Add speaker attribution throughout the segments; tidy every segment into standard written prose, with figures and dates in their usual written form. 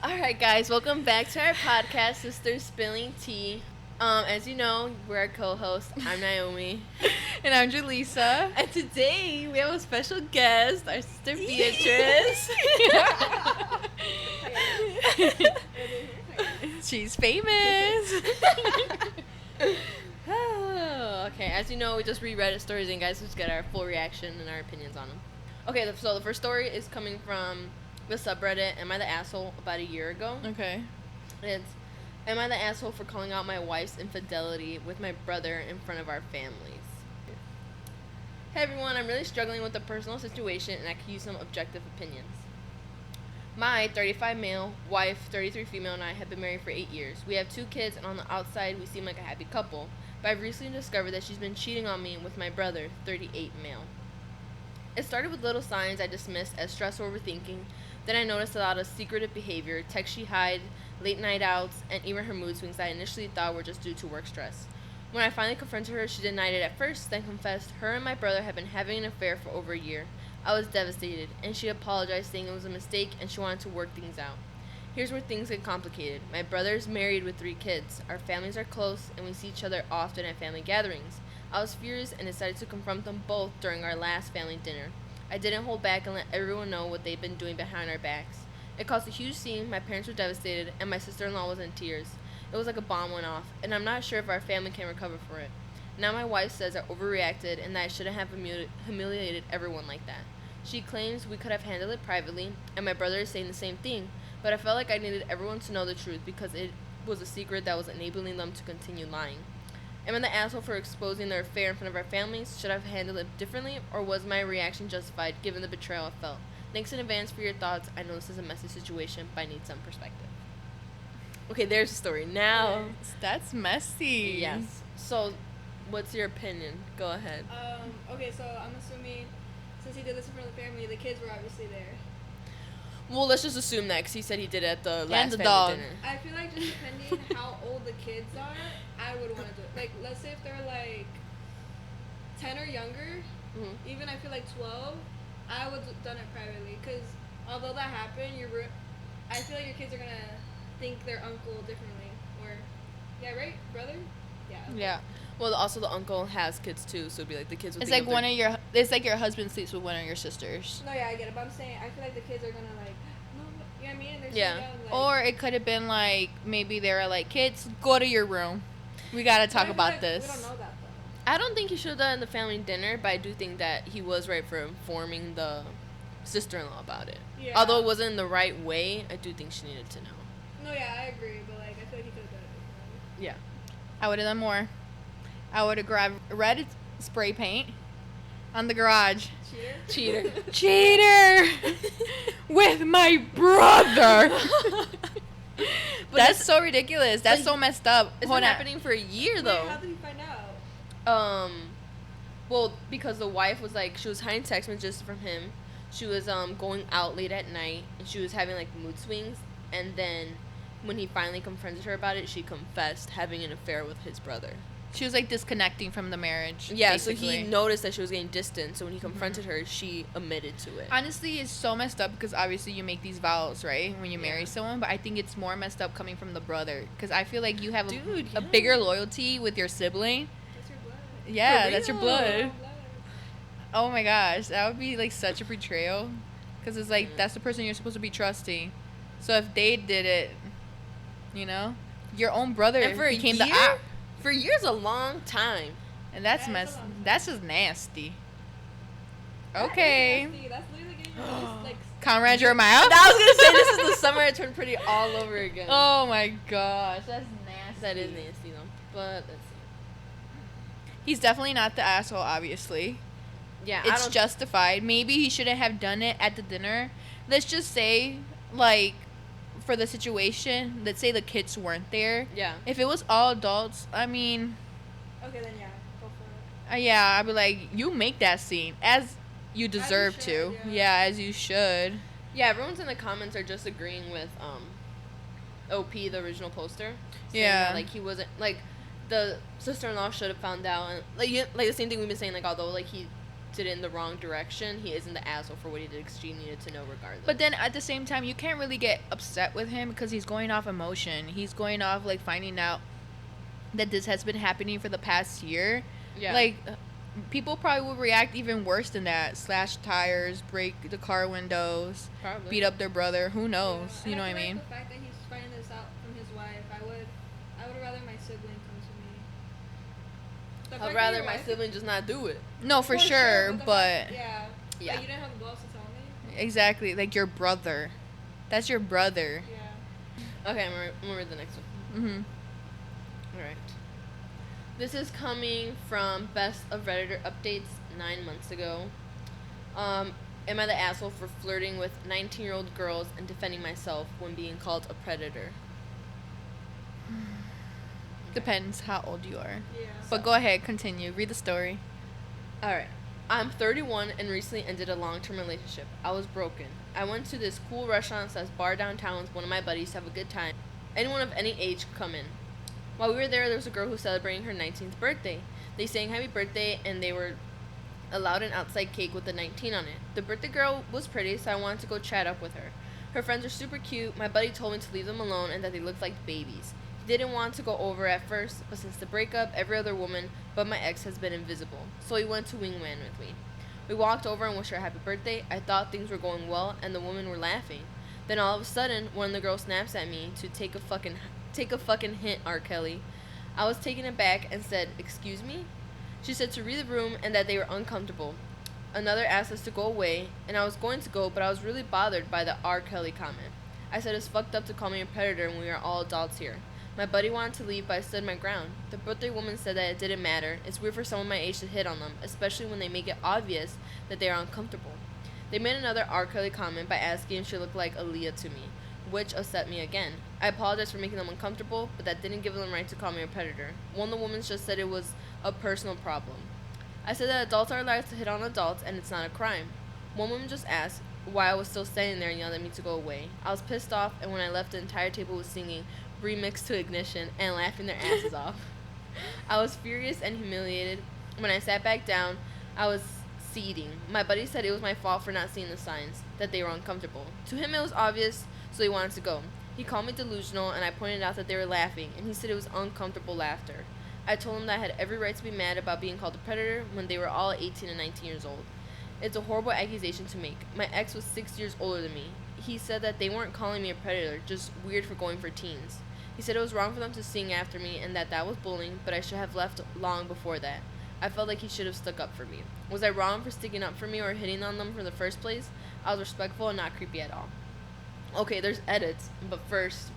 Speaker 1: Alright guys, welcome back to our podcast, Sisters Spilling Tea. As you know, we're our co-hosts. I'm Naomi.
Speaker 2: And I'm Jaleesa.
Speaker 1: And today we have a special guest, our sister Beatrice.
Speaker 2: She's famous.
Speaker 1: Okay, as you know, we just reread the stories and guys, let's get our full reaction and our opinions on them. Okay, so the first story is coming from the subreddit Am I the Asshole about a year ago.
Speaker 2: Okay.
Speaker 1: It's Am I the asshole for calling out my wife's infidelity with my brother in front of our families? Hey everyone, I'm really struggling with a personal situation and I could use some objective opinions. My 35 male, wife, 33 female, and I have been married for 8 years. We have 2 kids and on the outside we seem like a happy couple, but I've recently discovered that she's been cheating on me with my brother, 38 male. It started with little signs I dismissed as stress or overthinking. Then I noticed a lot of secretive behavior, texts she hid, late night outs, and even her mood swings that I initially thought were just due to work stress. When I finally confronted her, she denied it at first, then confessed her and my brother had been having an affair for over a year. I was devastated, and she apologized saying it was a mistake and she wanted to work things out. Here's where things get complicated. My brother is married with 3 kids. Our families are close, and we see each other often at family gatherings. I was furious and decided to confront them both during our last family dinner. I didn't hold back and let everyone know what they'd been doing behind our backs. It caused a huge scene, my parents were devastated, and my sister-in-law was in tears. It was like a bomb went off, and I'm not sure if our family can recover for it. Now my wife says I overreacted and that I shouldn't have humiliated everyone like that. She claims we could have handled it privately, and my brother is saying the same thing, but I felt like I needed everyone to know the truth because it was a secret that was enabling them to continue lying. Am I the asshole for exposing their affair in front of our families? Should I have handled it differently, or was my reaction justified given the betrayal I felt? Thanks in advance for your thoughts. I know this is a messy situation, but I need some perspective. Okay, there's the story. Now,
Speaker 2: That's messy.
Speaker 1: yes. So, what's your opinion? Go ahead.
Speaker 3: Okay, so I'm assuming since he did this in front of the family, the kids were obviously there.
Speaker 1: Well, let's just assume that because he said he did it at the last
Speaker 2: the
Speaker 1: family
Speaker 2: dog.
Speaker 1: dinner.
Speaker 3: I feel like just depending how old the kids are, I would want to do it. Like, let's say if they're like 10 or younger,
Speaker 1: Mm-hmm.
Speaker 3: even I feel like 12, I would have done it privately. Because although that happened, I feel like your kids are going to think their uncle differently. Or, yeah, right? Brother? Yeah.
Speaker 2: Yeah.
Speaker 1: Well, also the uncle has kids too, so it'd be like the kids would
Speaker 2: It's
Speaker 1: think
Speaker 2: like one of your. It's like your husband sleeps with one of your sisters.
Speaker 3: No, yeah, I get it. But I'm saying, I feel like the kids are going to like, no, you know what I mean? They're
Speaker 1: Yeah.
Speaker 3: so young. Like,
Speaker 2: Or it could have been like maybe they were like, kids, go to your room. We gotta
Speaker 3: but I
Speaker 2: talk
Speaker 3: feel
Speaker 2: about
Speaker 3: like
Speaker 2: this.
Speaker 3: We don't know that though.
Speaker 1: I don't think he should have done the family dinner, but I do think that he was right for informing the sister-in-law about it.
Speaker 3: Yeah.
Speaker 1: Although it wasn't in the right way, I do think she needed to know.
Speaker 3: No, yeah, I agree, but like I feel like he could have done it.
Speaker 1: Yeah.
Speaker 2: I would have done more. I would have grabbed red spray paint on the garage.
Speaker 3: Cheater.
Speaker 1: Cheater.
Speaker 2: Cheater with my brother.
Speaker 1: But
Speaker 2: That's so ridiculous. That's so messed up.
Speaker 1: It's
Speaker 2: Hold
Speaker 1: been
Speaker 2: on.
Speaker 1: happening for a year
Speaker 3: Wait,
Speaker 1: though.
Speaker 3: how did he find out?
Speaker 1: Well, because the wife was like, she was hiding text messages from him. She was going out late at night, and she was having like mood swings. And then, when he finally confronted her about it, she confessed having an affair with his brother.
Speaker 2: She was like disconnecting from the marriage.
Speaker 1: Yeah,
Speaker 2: basically.
Speaker 1: so he noticed that she was getting distant. So when he confronted her, she admitted to it.
Speaker 2: Honestly, it's so messed up because obviously you make these vows, right? When you marry
Speaker 1: Yeah.
Speaker 2: someone, but I think it's more messed up coming from the brother because I feel like you have
Speaker 1: Dude,
Speaker 2: a
Speaker 1: yeah.
Speaker 2: bigger loyalty with your sibling.
Speaker 3: That's your blood.
Speaker 2: Yeah,
Speaker 1: For
Speaker 2: that's your
Speaker 1: real.
Speaker 2: blood.
Speaker 3: Blood.
Speaker 2: Oh my gosh, that would be like such a betrayal because it's like that's the person you're supposed to be trusting. So if they did it, you know, your own brother
Speaker 1: And for a
Speaker 2: became
Speaker 1: year,
Speaker 2: the op.
Speaker 1: for years, a long time.
Speaker 2: And that's
Speaker 3: Yeah, it's
Speaker 2: mess.
Speaker 3: a long time.
Speaker 2: That's just nasty.
Speaker 3: That is
Speaker 2: Okay.
Speaker 3: nasty. That's literally getting your wrist, like.
Speaker 2: Conrad Jeremiah.
Speaker 1: I was gonna say this is the summer I turned pretty all over again.
Speaker 2: Oh my gosh, that's nasty.
Speaker 1: That is nasty though. But let's see.
Speaker 2: He's definitely not the asshole, obviously.
Speaker 1: Yeah, I
Speaker 2: It's
Speaker 1: don't.
Speaker 2: justified. Maybe he shouldn't have done it at the dinner. Let's just say, like, for the situation, let's say the kids weren't there.
Speaker 1: Yeah.
Speaker 2: If it was all adults, I mean,
Speaker 3: Okay, then yeah, go for it.
Speaker 2: yeah, I'd be like, you make that scene as you deserve
Speaker 3: should,
Speaker 2: to.
Speaker 3: yeah.
Speaker 2: Yeah, as you should.
Speaker 1: Yeah, everyone's in the comments are just agreeing with OP, the original poster. saying
Speaker 2: Yeah.
Speaker 1: that, like he wasn't like the sister-in-law should have found out, and like the same thing we've been saying. Like although like he directed it in the wrong direction, he isn't the asshole for what he did, because she needed to know regardless.
Speaker 2: But then at the same time, you can't really get upset with him because he's going off emotion. He's going off like finding out that this has been happening for the past year.
Speaker 1: Yeah.
Speaker 2: Like, people probably would react even worse than that. Slash tires, break the car windows,
Speaker 1: Probably.
Speaker 2: beat up their brother. Who knows?
Speaker 3: Yeah.
Speaker 2: You know what
Speaker 3: And
Speaker 2: I
Speaker 3: feel
Speaker 2: mean?
Speaker 3: like the fact that he's finding this out from his wife, I would rather my sibling come to me. The fact
Speaker 1: I'd
Speaker 3: that
Speaker 1: rather
Speaker 3: your
Speaker 1: my
Speaker 3: wife-
Speaker 1: sibling just not do it.
Speaker 2: No, for sure,
Speaker 3: the
Speaker 2: but
Speaker 3: fact- yeah.
Speaker 1: Yeah.
Speaker 3: Like, you didn't have the balls to tell me.
Speaker 2: exactly, like your brother. That's your brother.
Speaker 3: Yeah.
Speaker 1: Okay, I'm gonna read the next one.
Speaker 2: Mhm.
Speaker 1: Alright. This is coming from Best of Redditor Updates 9 months ago. Am I the asshole for flirting with 19-year-old girls and defending myself when being called a predator?
Speaker 2: Depends how old you are.
Speaker 3: Yeah.
Speaker 2: But go ahead, continue. Read the story.
Speaker 1: Alright. I'm 31 and recently ended a long-term relationship. I was broken. I went to this cool restaurant / bar downtown with one of my buddies to have a good time. Anyone of any age could come in. While we were there was a girl who was celebrating her 19th birthday. They sang happy birthday and they were allowed an outside cake with a 19 on it. The birthday girl was pretty, so I wanted to go chat up with her. Her friends are super cute. My buddy told me to leave them alone and that they looked like babies. He didn't want to go over at first, but since the breakup, every other woman but my ex has been invisible. So he went to wingman with me. We walked over and wished her a happy birthday. I thought things were going well and the women were laughing. Then all of a sudden, one of the girls snaps at me to take a fucking hint, R. Kelly. I was taken aback and said, "Excuse me?" She said to read the room and that they were uncomfortable. Another asked us to go away, and I was going to go, but I was really bothered by the R. Kelly comment. I said it's fucked up to call me a predator when we are all adults here. My buddy wanted to leave, but I stood my ground. The birthday woman said that it didn't matter. It's weird for someone my age to hit on them, especially when they make it obvious that they are uncomfortable. They made another R. Kelly comment by asking if she looked like Aaliyah to me, which upset me again. I apologized for making them uncomfortable, but that didn't give them the right to call me a predator. One of the women just said it was a personal problem. I said that adults are allowed to hit on adults and it's not a crime. One woman just asked why I was still standing there and yelled at me to go away. I was pissed off, and when I left, the entire table was singing Remix to Ignition and laughing their asses off. I was furious and humiliated. When I sat back down, I was seething. My buddy said it was my fault for not seeing the signs, that they were uncomfortable. To him it was obvious, so he wanted to go. He called me delusional, and I pointed out that they were laughing, and he said it was uncomfortable laughter. I told him that I had every right to be mad about being called a predator when they were all 18 and 19 years old. It's a horrible accusation to make. My ex was 6 years older than me. He said that they weren't calling me a predator, just weird for going for teens. He said it was wrong for them to sing after me and that was bullying, but I should have left long before that. I felt like he should have stuck up for me. Was I wrong for sticking up for me or hitting on them from the first place? I was respectful and not creepy at all. Okay, there's edits, but first,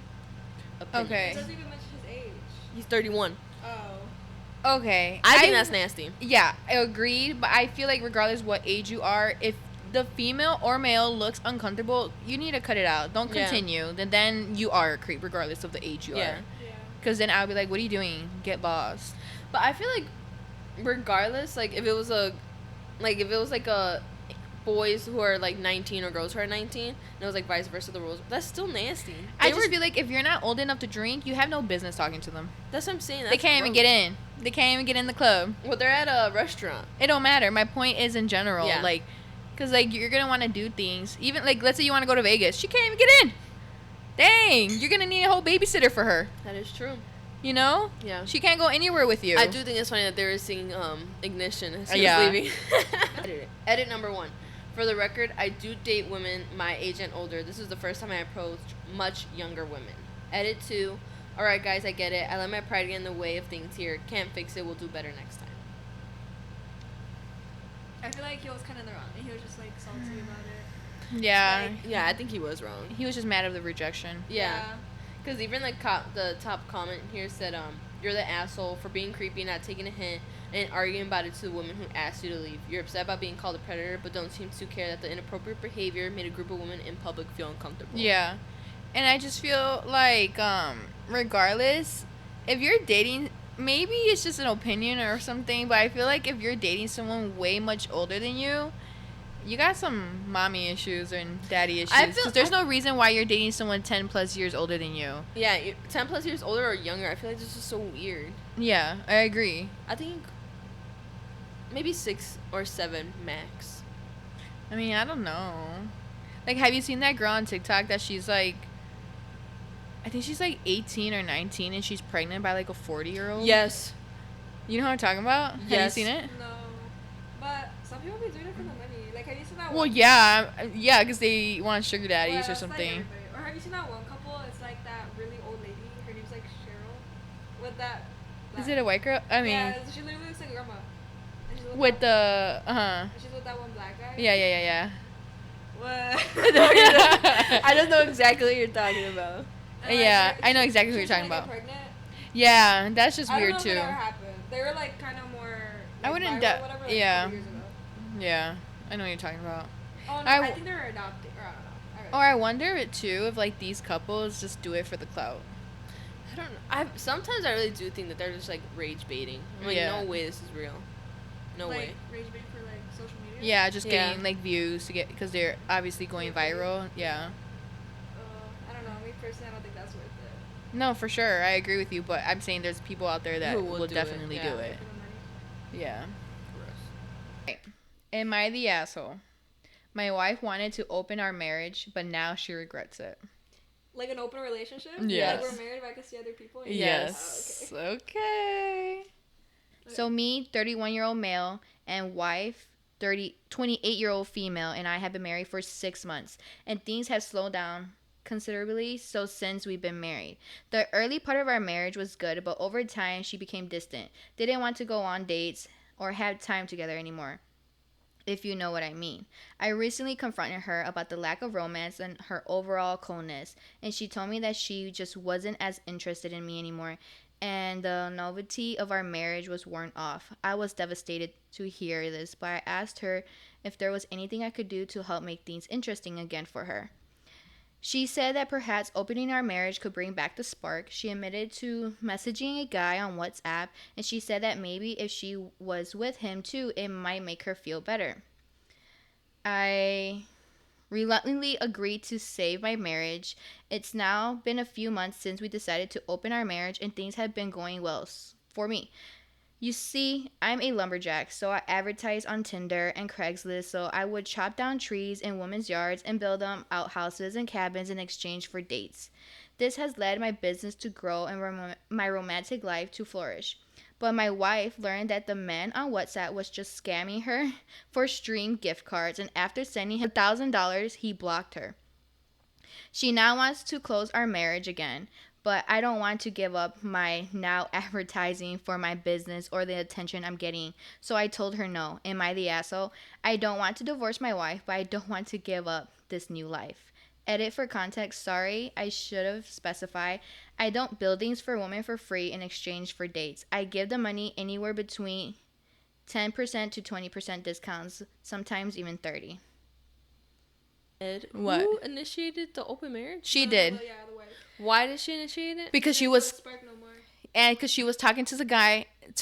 Speaker 1: opinions.
Speaker 2: Okay.
Speaker 3: It doesn't even mention his age.
Speaker 1: He's 31.
Speaker 3: Oh.
Speaker 2: Okay.
Speaker 1: I think that's nasty.
Speaker 2: Yeah, I agreed, but I feel like regardless what age you are, if the female or male looks uncomfortable, you need to cut it out. Don't
Speaker 1: Yeah.
Speaker 2: continue. Then you are a creep regardless of the age you
Speaker 1: Yeah.
Speaker 2: are.
Speaker 3: Yeah.
Speaker 2: Because then I'll be like, what are you doing? Get lost.
Speaker 1: But I feel like, regardless, like if it was a boys who are like 19 or girls who are 19, and it was like vice versa the rules, that's still nasty.
Speaker 2: I just feel like if you're not old enough to drink, you have no business talking to them.
Speaker 1: That's what I'm saying.
Speaker 2: They can't even get in. They can't even get in the club.
Speaker 1: Well, they're at a restaurant.
Speaker 2: It don't matter. My point is in general,
Speaker 1: Yeah.
Speaker 2: like, because like you're gonna want to do things. Even like, let's say you want to go to Vegas, she can't even get in. Dang, you're gonna need a whole babysitter for her.
Speaker 1: That is true.
Speaker 2: You know?
Speaker 1: Yeah.
Speaker 2: She can't go anywhere with you.
Speaker 1: I do think it's funny that they were singing Ignition as she
Speaker 2: Yeah.
Speaker 1: was leaving. Edit number 1. For the record, I do date women my age and older. This is the first time I approached much younger women. Edit 2. Alright guys, I get it. I let my pride get in the way of things here. Can't fix it. We'll do better next time.
Speaker 3: I feel like he was kind of the wrong. And he was just like salty about it.
Speaker 2: Yeah.
Speaker 3: Like,
Speaker 1: Yeah, I think he was wrong.
Speaker 2: He was just mad of the rejection.
Speaker 1: Yeah. Because even like the top comment here said, you're the asshole for being creepy, not taking a hint, and arguing about it to the woman who asked you to leave. You're upset about being called a predator, but don't seem to care that the inappropriate behavior made a group of women in public feel uncomfortable.
Speaker 2: Yeah. And I just feel like, regardless, if you're dating, maybe it's just an opinion or something, but I feel like if you're dating someone way much older than you, you got some mommy issues and daddy issues.
Speaker 1: I feel-
Speaker 2: Because there's no reason why you're dating someone 10 plus years older than you.
Speaker 1: Yeah, 10 plus years older or younger, I feel like this is so weird.
Speaker 2: Yeah, I agree.
Speaker 1: I think... maybe 6 or 7 max.
Speaker 2: I mean, I don't know. Like, have you seen that girl on TikTok that she's like, I think she's like 18 or 19 and she's pregnant by like a 40-year-old?
Speaker 1: Yes.
Speaker 2: You know what I'm talking about? Have you
Speaker 1: Yes.
Speaker 2: seen it?
Speaker 3: No. But some people be doing it for the money. Like, have you seen that
Speaker 2: Well,
Speaker 3: one?
Speaker 2: yeah, because they want sugar daddies
Speaker 3: Well,
Speaker 2: or
Speaker 3: it's like
Speaker 2: something.
Speaker 3: everybody. Or have you seen that one couple? It's like that really old lady. Her name's like Cheryl. With that.
Speaker 2: Is it a white girl? I mean,
Speaker 3: yeah, she literally looks like a grandma. And she's
Speaker 2: with
Speaker 3: that,
Speaker 2: the
Speaker 3: and she's with that one black guy.
Speaker 2: yeah.
Speaker 3: What?
Speaker 1: I don't know exactly what you're talking about.
Speaker 3: And,
Speaker 2: Yeah,
Speaker 3: she-
Speaker 2: I know exactly who
Speaker 3: she's
Speaker 2: you're talking
Speaker 3: gonna
Speaker 2: about.
Speaker 3: get pregnant.
Speaker 2: Yeah, that's just
Speaker 3: I don't
Speaker 2: weird
Speaker 3: know if
Speaker 2: too.
Speaker 3: it ever happened. They were like kind of more.
Speaker 2: I
Speaker 3: Like,
Speaker 2: wouldn't
Speaker 3: viral,
Speaker 2: doubt-
Speaker 3: whatever, like,
Speaker 2: yeah.
Speaker 3: a couple years ago.
Speaker 2: Yeah, I know what you're talking about.
Speaker 3: Oh no,
Speaker 2: I
Speaker 3: I,
Speaker 2: w-
Speaker 3: think they were adopted, or I don't know.
Speaker 2: Or I wonder it too if like these couples just do it for the clout.
Speaker 1: I don't know. Sometimes I really do think that they're just like rage baiting. I'm like,
Speaker 2: Yeah.
Speaker 1: no way this is real. No
Speaker 3: like,
Speaker 1: way.
Speaker 3: rage bait for like social media.
Speaker 2: Yeah, just
Speaker 1: Yeah.
Speaker 2: getting like views to get because they're obviously going viral. Yeah.
Speaker 3: I don't know. Me personally, I don't think that's worth it.
Speaker 2: No, for sure, I agree with you. But I'm saying there's people out there that
Speaker 1: Who
Speaker 2: will
Speaker 1: will do it,
Speaker 2: definitely
Speaker 1: yeah.
Speaker 2: do it.
Speaker 3: For the money.
Speaker 2: Yeah.
Speaker 1: Gross.
Speaker 2: Am I the asshole? My wife wanted to open our marriage, but now she regrets it.
Speaker 3: Like an open relationship.
Speaker 2: Yes.
Speaker 3: Like we're married, but I can see other people.
Speaker 1: Yes.
Speaker 3: Oh, okay.
Speaker 2: Okay. So me, 31-year-old male, and wife, 28-year-old female, and I have been married for 6 months, and things have slowed down considerably so since we've been married. The early part of our marriage was good, but over time she became distant. Didn't want to go on dates or have time together anymore, if you know what I mean. I recently confronted her about the lack of romance and her overall coldness, and she told me that she just wasn't as interested in me anymore, and the novelty of our marriage was worn off. I was devastated to hear this, but I asked her if there was anything I could do to help make things interesting again for her. She said that perhaps opening our marriage could bring back the spark. She admitted to messaging a guy on WhatsApp, and she said that maybe if she was with him too, it might make her feel better. I reluctantly agreed to save my marriage. It's now been a few months since we decided to open our marriage, and things have been going well for me. You see, I'm a lumberjack, so I advertise on Tinder and Craigslist, so I would chop down trees in women's yards and build them outhouses and cabins in exchange for dates. This has led my business to grow and my romantic life to flourish. But my wife learned that the man on WhatsApp was just scamming her for stream gift cards, and after sending him $1,000, he blocked her. She now wants to close our marriage again, but I don't want to give up my now advertising for my business or the attention I'm getting. So I told her no. Am I the asshole? I don't want to divorce my wife, but I don't want to give up this new life. Edit for context. Sorry, I should have specified. I don't build things for women for free in exchange for dates. I give the money anywhere between 10% to 20% discounts, sometimes even 30%. What?
Speaker 1: Who initiated the open marriage?
Speaker 2: She did.
Speaker 3: Yeah, the wife.
Speaker 1: Why did she initiate it?
Speaker 2: Because she
Speaker 3: There's no
Speaker 2: was
Speaker 3: spark no more.
Speaker 2: and because she was talking to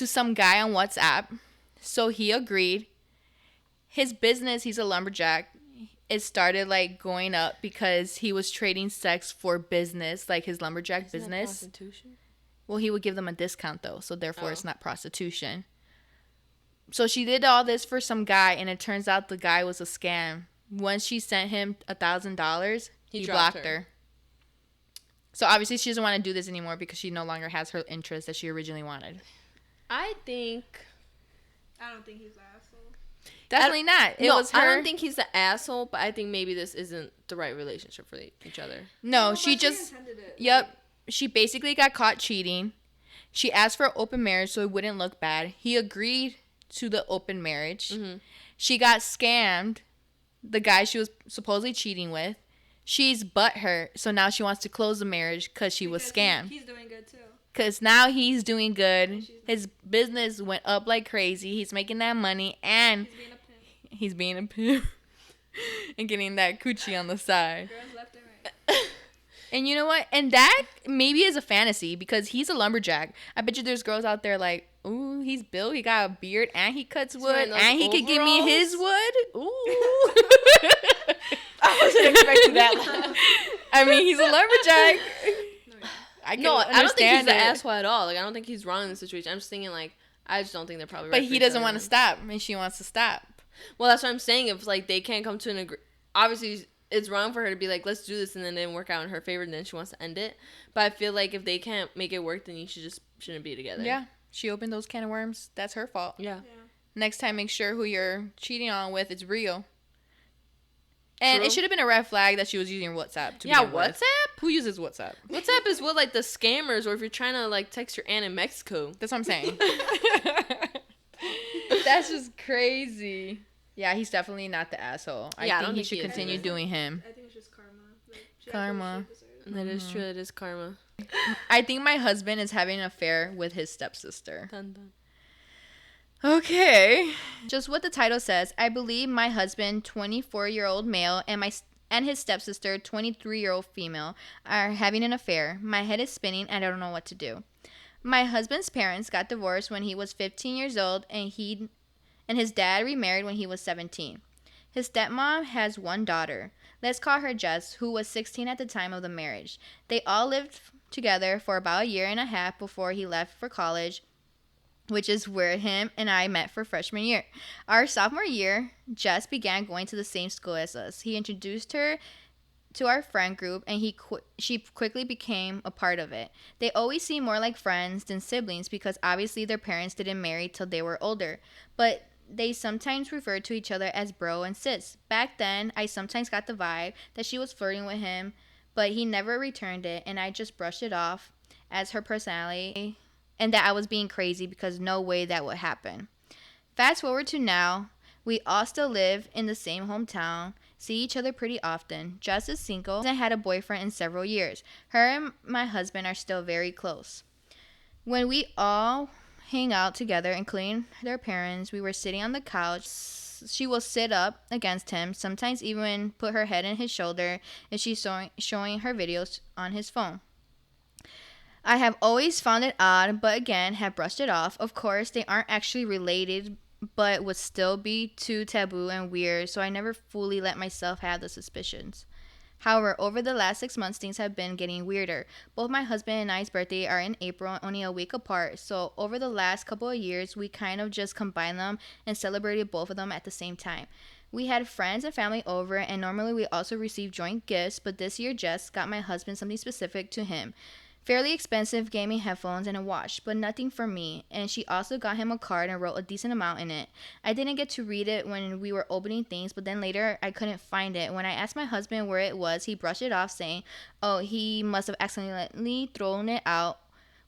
Speaker 2: some guy on WhatsApp, so he agreed. His business, he's a lumberjack. It started like going up because he was trading sex for business, like his lumberjack
Speaker 1: Isn't that
Speaker 2: business.
Speaker 1: prostitution?
Speaker 2: Well, he would give them a discount though, so therefore it's
Speaker 1: Oh.
Speaker 2: not prostitution. So she did all this for some guy, and it turns out the guy was a scam. Once she sent him $1,000, he
Speaker 1: dropped
Speaker 2: blocked her. So obviously she doesn't want to do this anymore because she no longer has her interest that she originally wanted.
Speaker 1: I think.
Speaker 3: I don't think he's the asshole.
Speaker 2: Definitely not. It was her.
Speaker 1: I don't think he's the asshole, but I think maybe this isn't the right relationship for each other.
Speaker 2: No,
Speaker 3: but
Speaker 2: she just.
Speaker 3: intended it.
Speaker 2: Yep. She basically got caught cheating. She asked for open marriage so it wouldn't look bad. He agreed to the open marriage.
Speaker 1: Mm-hmm.
Speaker 2: She got scammed. The guy she was supposedly cheating with. She's butthurt, so now she wants to close the marriage because she was scammed.
Speaker 3: He's doing good too.
Speaker 2: Because now he's doing good. His business went up like crazy. He's making that money, and
Speaker 3: He's being a pimp.
Speaker 2: he's being a pimp and getting that coochie on the side.
Speaker 3: Girls left and right.
Speaker 2: And you know what? And that maybe is a fantasy because he's a lumberjack. I bet you there's girls out there like, ooh, he's built, he got a beard, and he cuts wood,
Speaker 1: wearing those
Speaker 2: and he could give me his wood. Ooh.
Speaker 1: I wasn't expecting that.
Speaker 2: I mean, he's a lumberjack. I can
Speaker 1: No, I don't think he's
Speaker 2: understand
Speaker 1: the
Speaker 2: it.
Speaker 1: asshole at all. Like, I don't think he's wrong in the situation. I'm just thinking, like, I just don't think they're probably.
Speaker 2: But
Speaker 1: right for
Speaker 2: he
Speaker 1: each
Speaker 2: doesn't
Speaker 1: other
Speaker 2: want to
Speaker 1: then.
Speaker 2: stop, and she wants to stop.
Speaker 1: Well, that's what I'm saying. If like they can't come to an agree, obviously it's wrong for her to be like, let's do this, and then it didn't work out in her favor, and then she wants to end it. But I feel like if they can't make it work, then you shouldn't be together.
Speaker 2: Yeah, she opened those can of worms. That's her fault.
Speaker 1: Yeah.
Speaker 3: Yeah.
Speaker 2: Next time, make sure who you're cheating on with is real. And
Speaker 1: True.
Speaker 2: it should have been a red flag that she was using WhatsApp.
Speaker 1: Yeah,
Speaker 2: begin with.
Speaker 1: WhatsApp.
Speaker 2: Who uses WhatsApp?
Speaker 1: WhatsApp is what like the scammers, or if you're trying to like text your aunt in Mexico.
Speaker 2: That's what I'm saying. That's just crazy. Yeah, he's definitely not the asshole.
Speaker 1: Yeah, I
Speaker 2: I
Speaker 1: don't
Speaker 2: think he
Speaker 1: think
Speaker 2: should
Speaker 1: he is
Speaker 2: continue
Speaker 1: either.
Speaker 2: doing him.
Speaker 3: I think it's just karma. Like, she
Speaker 2: Karma.
Speaker 3: actually deserves it.
Speaker 1: That is true. That is karma.
Speaker 2: I think my husband is having an affair with his stepsister.
Speaker 1: Dun, dun.
Speaker 2: Okay. Just what the title says, I believe my husband, 24-year-old male, and his stepsister, 23-year-old female, are having an affair. My head is spinning and I don't know what to do. My husband's parents got divorced when he was 15 years old and his dad remarried when he was 17. His stepmom has one daughter. Let's call her Jess, who was 16 at the time of the marriage. They all lived together for about a year and a half before he left for college, which is where him and I met for freshman year. Our sophomore year, Jess began going to the same school as us. He introduced her to our friend group, and she quickly became a part of it. They always seemed more like friends than siblings because obviously their parents didn't marry till they were older. But they sometimes referred to each other as bro and sis. Back then, I sometimes got the vibe that she was flirting with him, but he never returned it, and I just brushed it off as her personality and that I was being crazy because no way that would happen. Fast forward to now, we all still live in the same hometown, see each other pretty often. Jess is single and had a boyfriend in several years. Her and my husband are still very close. When we all hang out together, including their parents, we were sitting on the couch. She will sit up against him, sometimes even put her head in his shoulder, and she's showing her videos on his phone. I have always found it odd, but again, have brushed it off. Of course, they aren't actually related, but would still be too taboo and weird, so I never fully let myself have the suspicions. However, over the last 6 months, things have been getting weirder. Both my husband and I's birthday are in April, only a week apart, so over the last couple of years, we kind of just combined them and celebrated both of them at the same time. We had friends and family over, and normally we also receive joint gifts, but this year Jess got my husband something specific to him. Fairly expensive gaming headphones and a watch, but nothing for me. And she also got him a card and wrote a decent amount in it. I didn't get to read it when we were opening things, but then later I couldn't find it. When I asked my husband where it was, he brushed it off saying, oh, he must have accidentally thrown it out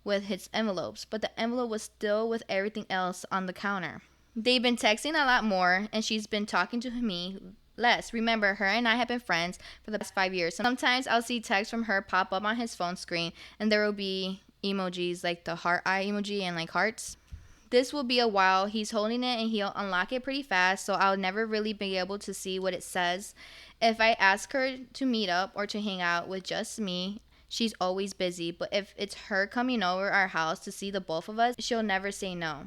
Speaker 2: with his envelopes. But the envelope was still with everything else on the counter. They've been texting a lot more, and she's been talking to me less. Remember, her and I have been friends for the past 5 years. Sometimes I'll see texts from her pop up on his phone screen, and there will be emojis like the heart eye emoji and like hearts. This will be a while. He's holding it and he'll unlock it pretty fast, so I'll never really be able to see what it says. If I ask her to meet up or to hang out with just me, she's always busy, but if it's her coming over our house to see the both of us, she'll never say no.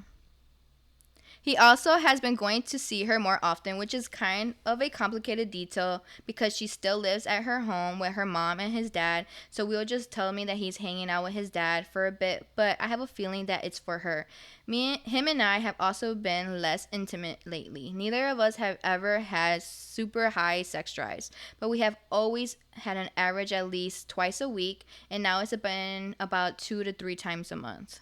Speaker 2: He also has been going to see her more often, which is kind of a complicated detail because she still lives at her home with her mom and his dad, so will just tell me that he's hanging out with his dad for a bit, but I have a feeling that it's for her. Him and I have also been less intimate lately. Neither of us have ever had super high sex drives, but we have always had an average at least twice a week, and now it's been about 2 to 3 times a month.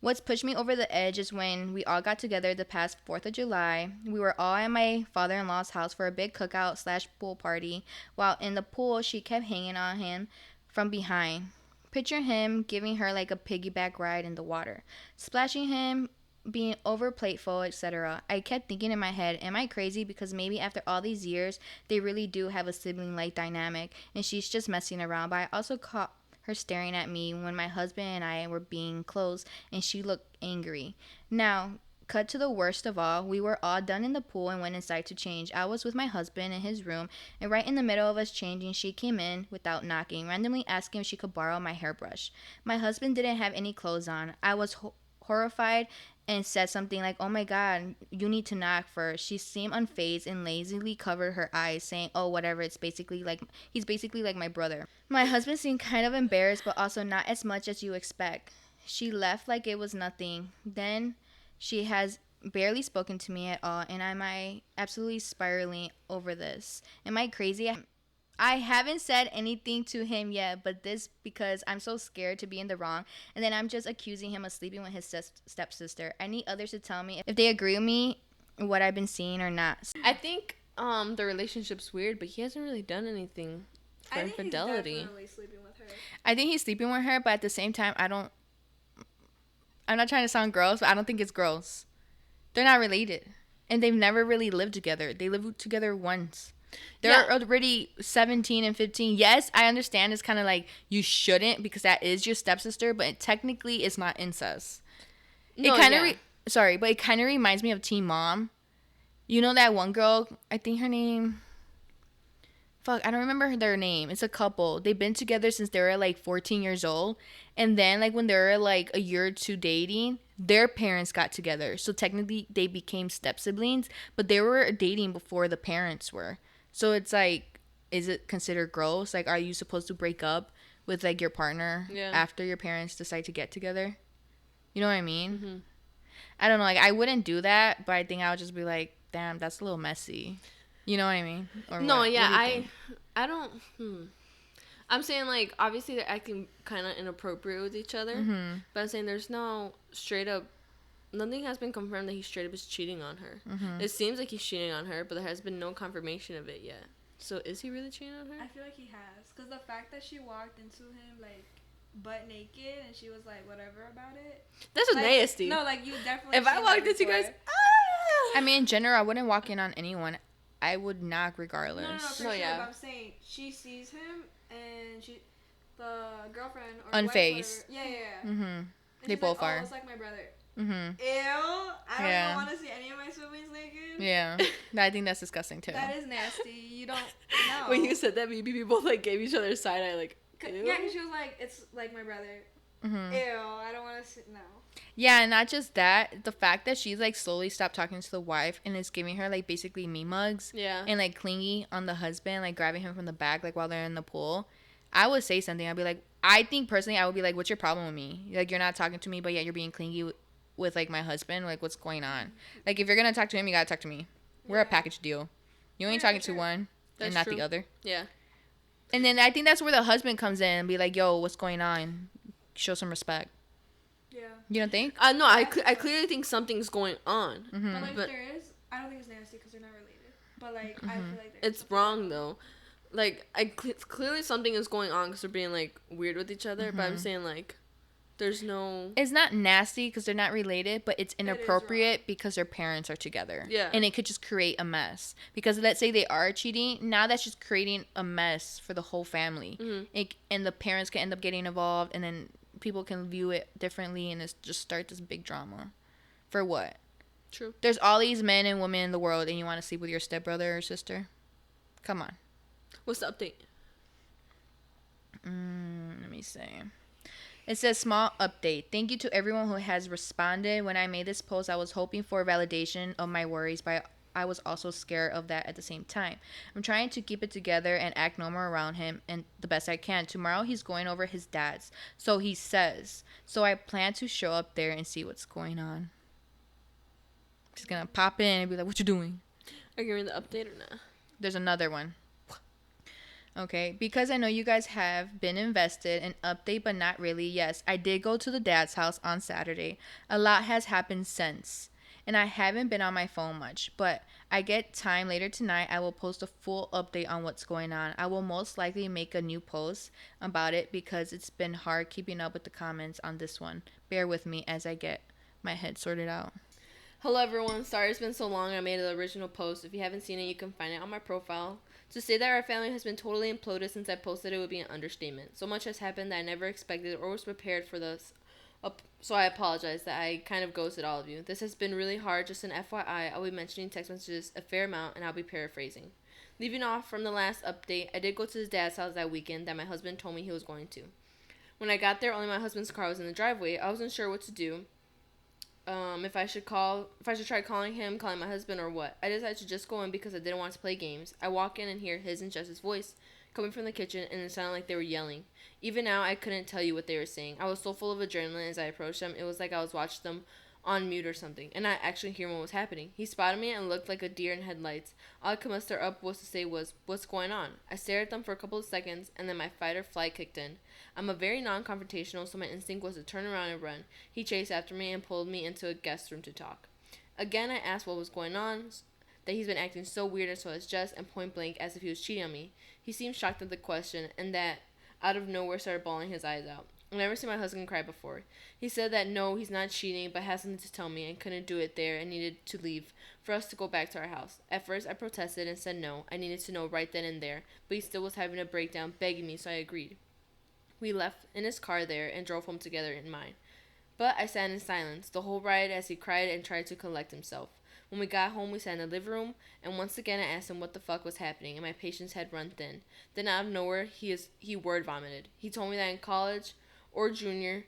Speaker 2: What's pushed me over the edge is when we all got together the past 4th of July. We were all at my father-in-law's house for a big cookout / pool party. While in the pool, she kept hanging on him from behind. Picture him giving her like a piggyback ride in the water, splashing him, being over playful, etc. I kept thinking in my head, am I crazy? Because maybe after all these years, they really do have a sibling-like dynamic, and she's just messing around. But I also caught her staring at me when my husband and I were being close, and she looked angry. Now, cut to the worst of all, we were all done in the pool and went inside to change. I was with my husband in his room, and right in the middle of us changing, she came in without knocking, randomly asking if she could borrow my hairbrush. My husband didn't have any clothes on. I was horrified and said something like, oh my god, you need to knock first. She seemed unfazed and lazily covered her eyes, saying, oh, whatever, he's basically like my brother. My husband seemed kind of embarrassed, but also not as much as you expect.
Speaker 4: She left like it was nothing. Then she has barely spoken to me at all, and am I absolutely spiraling over this? Am I crazy? I haven't said anything to him yet, but this because I'm so scared to be in the wrong, and then I'm just accusing him of sleeping with his stepsister. I need others to tell me if they agree with me what I've been seeing or not.
Speaker 1: I think the relationship's weird, but he hasn't really done anything for
Speaker 3: I think
Speaker 1: infidelity.
Speaker 3: he's definitely sleeping with her.
Speaker 2: I think he's sleeping with her, but at the same time, I'm not trying to sound gross, but I don't think it's gross. They're not related. And they've never really lived together. They lived together once. They're already 17 and 15. Yes, I understand it's kind of like you shouldn't because that is your stepsister, but technically it's not incest.
Speaker 1: No,
Speaker 2: it kind of
Speaker 1: yeah.
Speaker 2: but it kind of reminds me of Teen Mom. You know that one girl, I think her name, fuck, I don't remember their name. It's a couple. They've been together since they were like 14 years old. And then like when they were like a year or two dating, their parents got together. So technically they became step siblings, but they were dating before the parents were. So it's like, is it considered gross? Like, are you supposed to break up with like your partner after your parents decide to get together? You know what I mean?
Speaker 1: Mm-hmm.
Speaker 2: I don't know. Like, I wouldn't do that, but I think I would just be like, damn, that's a little messy. You know what I mean? Or
Speaker 1: No,
Speaker 2: what?
Speaker 1: yeah,
Speaker 2: What do you think?
Speaker 1: I don't. I'm saying like obviously they're acting kind of inappropriate with each other,
Speaker 2: Mm-hmm.
Speaker 1: but I'm saying there's no straight up. Nothing has been confirmed that he straight up is cheating on her.
Speaker 2: Mm-hmm.
Speaker 1: It seems like he's cheating on her, but there has been no confirmation of it yet. So is he really cheating on her?
Speaker 3: I feel like he has, because the fact that she walked into him like butt naked and she was like whatever about it.
Speaker 1: That's just
Speaker 3: like,
Speaker 1: nasty.
Speaker 3: No, like you definitely.
Speaker 1: If I
Speaker 3: seen
Speaker 1: walked
Speaker 3: that
Speaker 1: into you guys,
Speaker 3: before.
Speaker 2: I mean, in general, I wouldn't walk in on anyone. I would knock regardless.
Speaker 3: No, for
Speaker 1: No,
Speaker 3: sure.
Speaker 1: yeah.
Speaker 3: But I'm saying she sees him and the girlfriend or
Speaker 2: Unfazed.
Speaker 3: wife, whatever. Yeah.
Speaker 2: Mm-hmm.
Speaker 3: And
Speaker 2: They
Speaker 3: she's
Speaker 2: both
Speaker 3: like,
Speaker 2: are.
Speaker 3: Oh, it's like my brother.
Speaker 2: Mm-hmm.
Speaker 3: Ew! I don't
Speaker 2: Yeah.
Speaker 3: even want to see any of my siblings naked.
Speaker 2: Yeah. I think that's disgusting too.
Speaker 3: That is nasty. You don't know.
Speaker 1: when you said that, maybe we both like gave each other a side eye, like. Ew.
Speaker 3: Yeah, because she was like, it's like my brother.
Speaker 2: Mm-hmm.
Speaker 3: Ew! I don't want to see. No.
Speaker 2: Yeah, and not just that, the fact that she's like slowly stopped talking to the wife and is giving her like basically me mugs
Speaker 1: Yeah.
Speaker 2: and like clingy on the husband, like grabbing him from the back like while they're in the pool. I would say something. I'd be like, I think personally, I would be like, what's your problem with me? Like, you're not talking to me, but yet you're being clingy with like my husband. Like, what's going on? Like, if you're gonna talk to him, you gotta talk to me. We're a package deal. You ain't talking to one and not the other.
Speaker 1: Yeah.
Speaker 2: And then I think that's where the husband comes in and be like, yo, what's going on? Show some respect.
Speaker 3: Yeah.
Speaker 2: You don't think?
Speaker 1: No, I clearly think something's going on.
Speaker 2: Mm-hmm.
Speaker 3: But like,
Speaker 1: But-
Speaker 3: if there is, I don't think it's nasty because they're not related. But like, I
Speaker 2: Mm-hmm.
Speaker 3: feel like there's
Speaker 1: It's
Speaker 3: something
Speaker 1: wrong
Speaker 3: going on.
Speaker 1: though. Like clearly something is going on because they're being like weird with each other. But I'm saying like, there's no.
Speaker 2: It's not nasty because they're not related, but it's
Speaker 3: is
Speaker 2: inappropriate because their parents are together.
Speaker 1: Yeah.
Speaker 2: And it could just create a mess. Because let's say they are cheating, now that's just creating a mess for the whole family.
Speaker 1: Mm-hmm.
Speaker 2: And the parents can end up getting involved, and then people can view it differently, and it's just start this big drama. For what?
Speaker 1: True.
Speaker 2: There's all these men and women in the world, and you want to sleep with your stepbrother or sister? Come on.
Speaker 1: What's the update?
Speaker 2: Let me see. It says, small update. Thank you to everyone who has responded. When I made this post, I was hoping for validation of my worries, but I was also scared of that at the same time. I'm trying to keep it together and act normal around him and the best I can. Tomorrow he's going over his dad's, so he says. So I plan to show up there and see what's going on. He's gonna pop in and be like, what you doing?
Speaker 1: Are you giving the update or not?
Speaker 2: There's another one. Okay, because I know you guys have been invested in update, but not really. Yes, I did go to the dad's house on Saturday. A lot has happened since, and I haven't been on my phone much, but I get time later tonight. I will post a full update on what's going on. I will most likely make a new post about it because it's been hard keeping up with the comments on this one. Bear with me as I get my head sorted out.
Speaker 1: Hello everyone, sorry it's been so long. I made an original post. If you haven't seen it, you can find it on my profile. To say that our family has been totally imploded since I posted it would be an understatement. So much has happened that I never expected or was prepared for this. So I apologize that I kind of ghosted all of you. This has been really hard. Just an FYI, I'll be mentioning text messages a fair amount and I'll be paraphrasing. Leaving off from the last update, I did go to his dad's house that weekend that my husband told me he was going to. When I got there, only my husband's car was in the driveway. I wasn't sure what to do. If I should try calling him, my husband, or what. I decided to just go in because I didn't want to play games. I walk in and hear his and Jess's voice. coming from the kitchen, and it sounded like they were yelling. Even now, I couldn't tell you what they were saying. I was so full of adrenaline as I approached them. It was like I was watching them on mute or something, and not actually hearing what was happening. He spotted me and looked like a deer in headlights. All I could muster up was to say was, "What's going on?" I stared at them for a couple of seconds, and then my fight or flight kicked in. I'm a very non-confrontational, so my instinct was to turn around and run. He chased after me and pulled me into a guest room to talk. Again, I asked what was going on, that he's been acting so weird, and so it's just and point blank as if he was cheating on me. He seemed shocked at the question, and that out of nowhere started bawling his eyes out. I've never seen my husband cry before. He said that no, he's not cheating, but has something to tell me and couldn't do it there and needed to leave for us to go back to our house. At first, I protested and said no. I needed to know right then and there, but he still was having a breakdown, begging me, so I agreed. We left in his car there and drove home together in mine. But I sat in silence the whole ride as he cried and tried to collect himself. When we got home, we sat in the living room, and once again I asked him what the fuck was happening, and my patience had run thin. Then out of nowhere, he word vomited. He told me that in college or junior,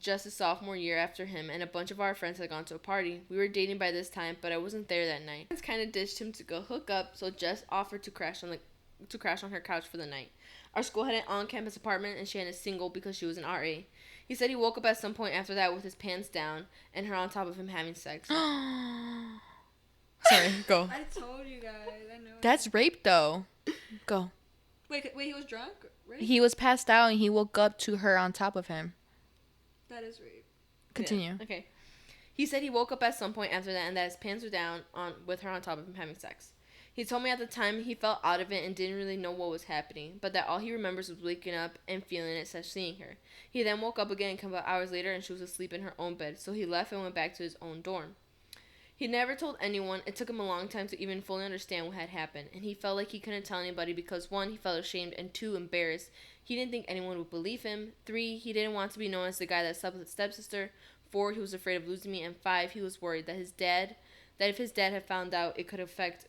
Speaker 1: just his sophomore year after him, and a bunch of our friends had gone to a party. We were dating by this time, but I wasn't there that night. I kind of ditched him to go hook up, so Jess offered to crash on her couch for the night. Our school had an on-campus apartment, and she had a single because she was an RA. He said he woke up at some point after that with his pants down and her on top of him having sex.
Speaker 2: Sorry, go.
Speaker 3: I told you guys. I know.
Speaker 2: That's rape, though. Go.
Speaker 3: Wait, he was drunk? Right?
Speaker 2: He was passed out and he woke up to her on top of him.
Speaker 3: That is rape.
Speaker 2: Continue.
Speaker 1: Yeah. Okay. He said he woke up at some point after that and that his pants were down with her on top of him having sex. He told me at the time he felt out of it and didn't really know what was happening, but that all he remembers was waking up and feeling it, such seeing her. He then woke up again and came about hours later and she was asleep in her own bed, so he left and went back to his own dorm. He never told anyone. It took him a long time to even fully understand what had happened, and he felt like he couldn't tell anybody because 1, he felt ashamed, and 2, embarrassed. He didn't think anyone would believe him. 3, he didn't want to be known as the guy that slept with his stepsister. 4, he was afraid of losing me, and 5, he was worried that if his dad had found out, it could affect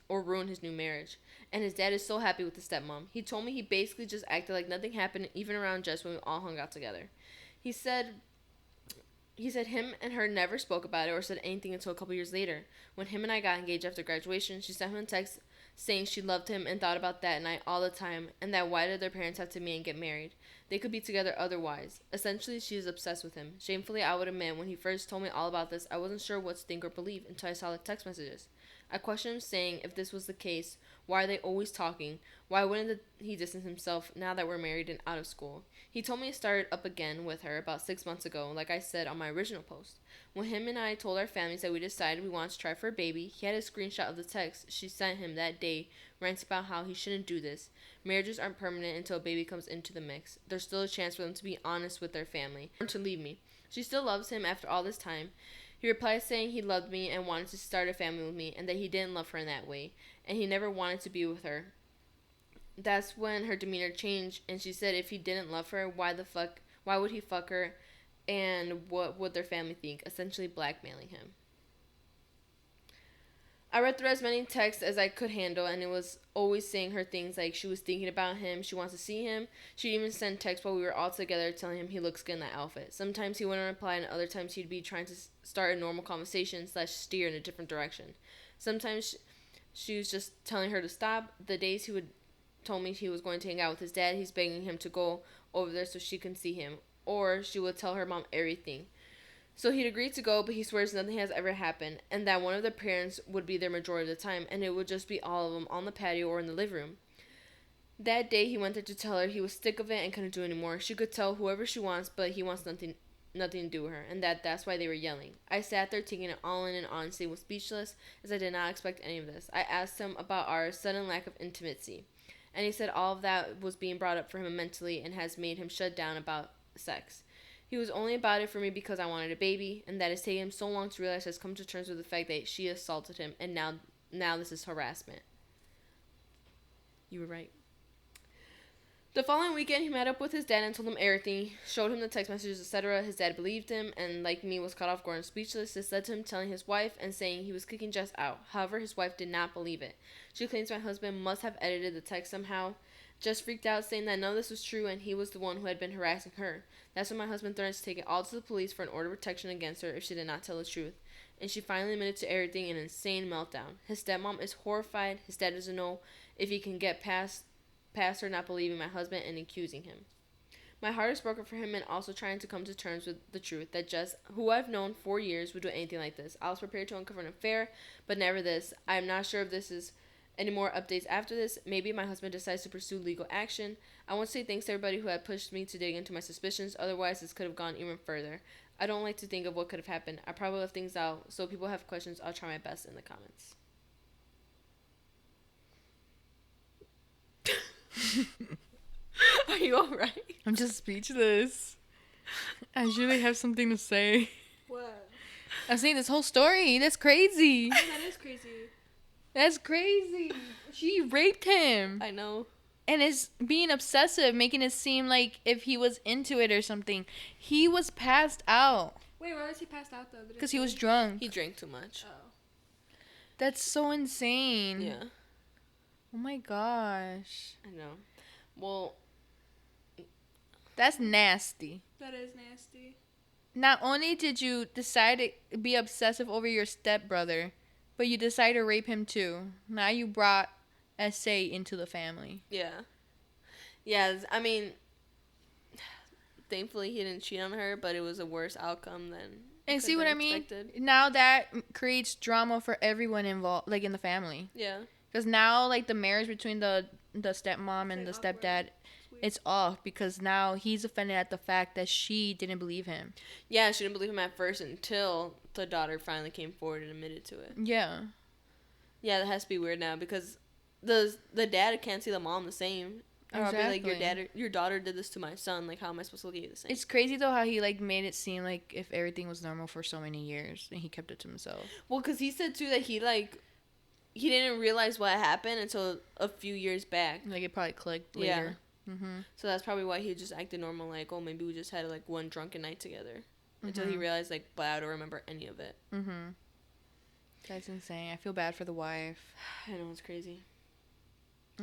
Speaker 1: or ruin his new marriage. And his dad is so happy with his stepmom. He told me he basically just acted like nothing happened, even around Jess when we all hung out together. He said him and her never spoke about it or said anything until a couple years later. When him and I got engaged after graduation, she sent him a text saying she loved him and thought about that night all the time, and that why did their parents have to meet and get married? They could be together otherwise. Essentially, she is obsessed with him. Shamefully, I would admit, when he first told me all about this, I wasn't sure what to think or believe until I saw the text messages. I questioned him, saying if this was the case, why are they always talking? Why wouldn't he distance himself now that we're married and out of school? He told me it started up again with her about 6 months ago, like I said on my original post. When him and I told our families that we decided we wanted to try for a baby, he had a screenshot of the text she sent him that day, rants about how he shouldn't do this. Marriages aren't permanent until a baby comes into the mix. There's still a chance for them to be honest with their family, or to leave me. She still loves him after all this time. He replied saying he loved me and wanted to start a family with me, and that he didn't love her in that way, and he never wanted to be with her. That's when her demeanor changed, and she said if he didn't love her, why would he fuck her, and what would their family think, essentially blackmailing him. I read through as many texts as I could handle, and it was always saying her things like she was thinking about him, she wants to see him. She'd even send texts while we were all together telling him he looks good in that outfit. Sometimes he wouldn't reply, and other times he'd be trying to start a normal conversation / steer in a different direction. Sometimes she was just telling her to stop. The days he would told me he was going to hang out with his dad, he's begging him to go over there so she can see him. Or she would tell her mom everything. So he'd agreed to go, but he swears nothing has ever happened, and that one of the parents would be there majority of the time, and it would just be all of them on the patio or in the living room. That day, he went there to tell her he was sick of it and couldn't do it anymore. She could tell whoever she wants, but he wants nothing to do with her, and that's why they were yelling. I sat there taking it all in and honestly was speechless, as I did not expect any of this. I asked him about our sudden lack of intimacy, and he said all of that was being brought up for him mentally and has made him shut down about sex. He was only about it for me because I wanted a baby, and that it's taken him so long to realize he has come to terms with the fact that she assaulted him, and now this is harassment. You were right. The following weekend, he met up with his dad and told him everything, showed him the text messages, etc. His dad believed him, and like me, was caught off guard and speechless. This led to him telling his wife and saying he was kicking Jess out. However, his wife did not believe it. She claims my husband must have edited the text somehow. Jess freaked out, saying that none of this was true and he was the one who had been harassing her. That's when my husband threatened to take it all to the police for an order of protection against her if she did not tell the truth. And she finally admitted to everything in an insane meltdown. His stepmom is horrified. His dad doesn't know if he can get past pastor not believing my husband and accusing him. My heart is broken for him and also trying to come to terms with the truth that Jess, who I've known for years, would do anything like this. I was prepared to uncover an affair, but never this. I am not sure if this is any more updates after this. Maybe my husband decides to pursue legal action. I want to say thanks to everybody who had pushed me to dig into my suspicions. Otherwise, this could have gone even further. I don't like to think of what could have happened. I probably left things out, so if people have questions, I'll try my best in the comments. Are you alright?
Speaker 2: I'm just speechless. I usually have something to say.
Speaker 3: What?
Speaker 2: I'm saying this whole story. That's crazy.
Speaker 3: That is crazy.
Speaker 2: That's crazy. She raped him.
Speaker 1: I know.
Speaker 2: And is being obsessive, making it seem like if he was into it or something. He was passed out.
Speaker 3: Wait, why was he passed out though?
Speaker 2: Because he was drunk.
Speaker 1: He drank too much.
Speaker 3: Oh.
Speaker 2: That's so insane.
Speaker 1: Yeah.
Speaker 2: Oh my gosh.
Speaker 1: I know. Well,
Speaker 2: That's nasty.
Speaker 3: That is nasty.
Speaker 2: Not only did you decide to be obsessive over your stepbrother, but you decided to rape him too. Now you brought SA into the family.
Speaker 1: yeah. Yeah, I mean, thankfully he didn't cheat on her, but it was a worse outcome than
Speaker 2: And
Speaker 1: could
Speaker 2: see
Speaker 1: have
Speaker 2: what
Speaker 1: been
Speaker 2: I mean?
Speaker 1: expected.
Speaker 2: Now that creates drama for everyone involved, like in the family.
Speaker 1: Yeah.
Speaker 2: Because now, like, the marriage between the stepmom and the
Speaker 3: It's like
Speaker 2: stepdad,
Speaker 3: awkward. Sweet.
Speaker 2: it's off because now he's offended at the fact that she didn't believe him.
Speaker 1: Yeah, she didn't believe him at first until the daughter finally came forward and admitted to it.
Speaker 2: Yeah.
Speaker 1: Yeah, that has to be weird now because the dad can't see the mom the same. Or I'll be like, your daughter did this to my son. Like, how am I supposed to look at you the same?
Speaker 2: It's crazy, though, how he, like, made it seem like if everything was normal for so many years and he kept it to himself.
Speaker 1: Well, because he said, too, that he didn't realize what happened until a few years back.
Speaker 2: Like, it probably clicked later. Mm-hmm.
Speaker 1: So that's probably why he just acted normal, like, oh, maybe we just had, like, one drunken night together. Until he realized, like, but I don't remember any of it.
Speaker 2: Mm-hmm. That's insane. I feel bad for the wife.
Speaker 1: I know, it's crazy.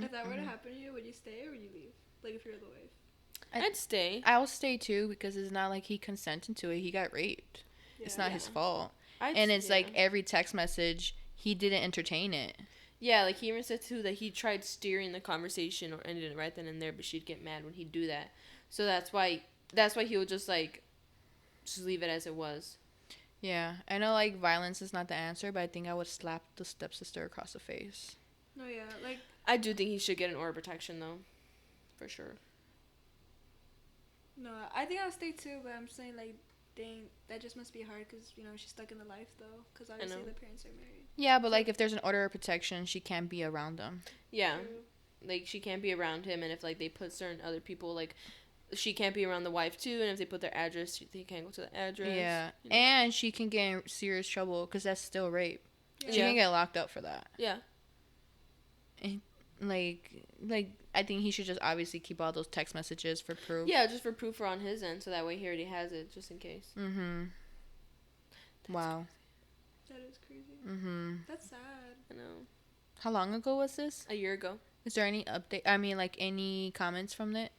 Speaker 3: If that were to happen to you, would you stay or would you leave? Like if you're the wife.
Speaker 1: I'd stay.
Speaker 2: I'll stay, too, because it's not like he consented to it. He got raped.
Speaker 3: Yeah.
Speaker 2: It's not his fault.
Speaker 1: I'd
Speaker 2: And it's
Speaker 1: yeah.
Speaker 2: like every text message, he didn't entertain it.
Speaker 1: Yeah, like he even said too that he tried steering the conversation or ended it right then and there, but she'd get mad when he'd do that. So that's why he would just like just leave it as it was.
Speaker 2: Yeah, I know like violence is not the answer, but I think I would slap the stepsister across the face.
Speaker 3: No, yeah, like
Speaker 1: I do think he should get an order of protection though, for sure.
Speaker 3: no, I think I'll stay too, but I'm saying like, dang, that just must be hard because you know she's stuck in the life though, because obviously
Speaker 1: know.
Speaker 3: the parents are married.
Speaker 2: Yeah, but like if there's an order of protection, she can't be around them.
Speaker 1: Yeah,
Speaker 3: True.
Speaker 1: like she can't be around him, and if like they put certain other people like. She can't be around the wife too, and if they put their address, they can't go to the address.
Speaker 2: Yeah,
Speaker 1: you know?
Speaker 2: and she can get in serious trouble because that's still rape. She
Speaker 1: Yeah.
Speaker 2: can get locked up for that.
Speaker 1: Yeah.
Speaker 2: And, like I think he should just obviously keep all those text messages for proof.
Speaker 1: Yeah, just for proof on his end, so that way he already has it, just in case.
Speaker 2: Mm-hmm. Wow.
Speaker 3: That is crazy.
Speaker 2: Mm-hmm.
Speaker 3: That's sad.
Speaker 1: I know.
Speaker 2: How long ago was this?
Speaker 1: A year ago.
Speaker 2: Is there any update? I mean, like any comments from it?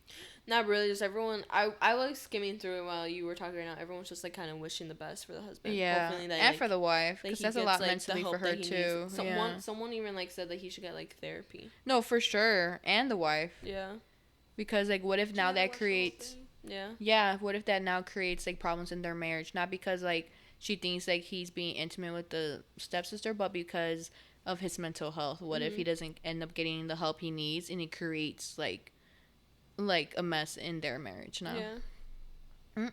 Speaker 1: Not really, just everyone. I was skimming through it while you were talking right now. Everyone's just like kind of wishing the best for the husband.
Speaker 2: Yeah,
Speaker 1: Hopefully that,
Speaker 2: and
Speaker 1: like,
Speaker 2: for the wife,
Speaker 1: that
Speaker 2: because
Speaker 1: he
Speaker 2: that's a
Speaker 1: gets,
Speaker 2: lot
Speaker 1: like,
Speaker 2: mentally
Speaker 1: the
Speaker 2: for
Speaker 1: help
Speaker 2: her
Speaker 1: that he
Speaker 2: too.
Speaker 1: needs.
Speaker 2: Yeah.
Speaker 1: Someone even like said that he should get like therapy.
Speaker 2: No, for sure, and the wife,
Speaker 1: Yeah.
Speaker 2: because like, what if now
Speaker 3: Yeah,
Speaker 2: that
Speaker 3: watch the whole
Speaker 2: creates?
Speaker 3: thing.
Speaker 1: Yeah.
Speaker 2: Yeah, what if that now creates like problems in their marriage? Not because like she thinks like he's being intimate with the stepsister, but because of his mental health. What if he doesn't end up getting the help he needs, and it creates like a mess in their marriage now?
Speaker 1: Yeah.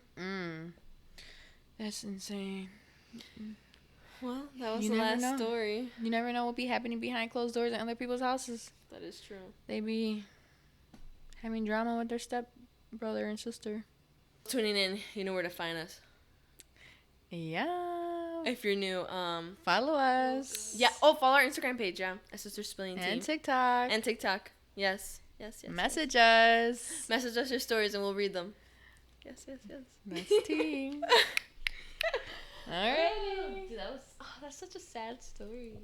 Speaker 2: That's insane.
Speaker 1: Well, that was
Speaker 2: You
Speaker 1: the
Speaker 2: never
Speaker 1: last
Speaker 2: know.
Speaker 1: story.
Speaker 2: You never know what be happening behind closed doors in other people's houses.
Speaker 1: That is true.
Speaker 2: They be having drama with their step brother and sister.
Speaker 1: Tuning in, you know where to find us.
Speaker 2: Yeah.
Speaker 1: If you're new,
Speaker 2: Follow us.
Speaker 1: yeah. Oh, follow our Instagram page. Yeah, at Sister Spilling Team
Speaker 2: And TikTok.
Speaker 1: and TikTok. Yes. Yes.
Speaker 2: Message us.
Speaker 1: Yes. Message us your stories and we'll read them. Yes. Yes. Yes.
Speaker 2: Nice team. Alright.
Speaker 1: Dude, that's such a sad story.